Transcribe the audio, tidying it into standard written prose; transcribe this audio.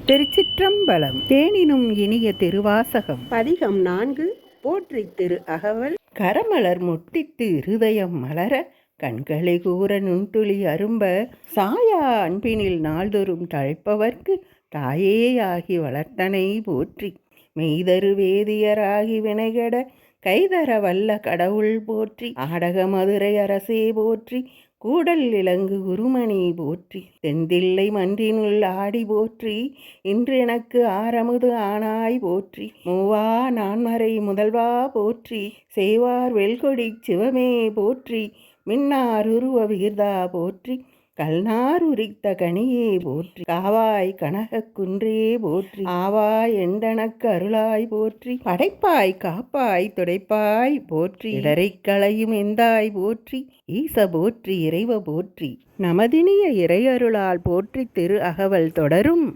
திருச்சிற்றம்பலம். தேனினும் இனிய திருவாசகம். பதிகம் 4. போற்றி திரு அகவல். கரமலர் முட்டித்து இருதயம் மலர கண்களை கூற நுண்துளி அரும்ப சாயா அன்பினில் நாள்தோறும் தழைப்பவர்க்கு தாயேயாகி வளர்த்தனை போற்றி. மெய்தரு வேதியராகி வினைகட கைதர வல்ல கடவுள் போற்றி. ஆடக மதுரை அரசே போற்றி. கூடல் இலங்கு குருமணி போற்றி. செந்தில்லை மன்றினுள் ஆடி போற்றி. இன்று எனக்கு ஆரமுது ஆனாய் போற்றி. மூவா நான்மறை முதல்வா போற்றி. சேவார் வெல்கொடி சிவமே போற்றி. மின்னார் உருவ விகிர்தா போற்றி. கல்நார் உரித்த கனியே போற்றி. காவாய் கனகக் குன்றே போற்றி. ஆவாய் எண்டனக்கு அருளாய் போற்றி. படைப்பாய் காப்பாய் துடைப்பாய் போற்றி. இடரைக் களையும் எந்தாய் போற்றி. ஈச போற்றி. இறைவ போற்றி. நமதினிய இறையருளால் போற்றி திரு அகவல் தொடரும்.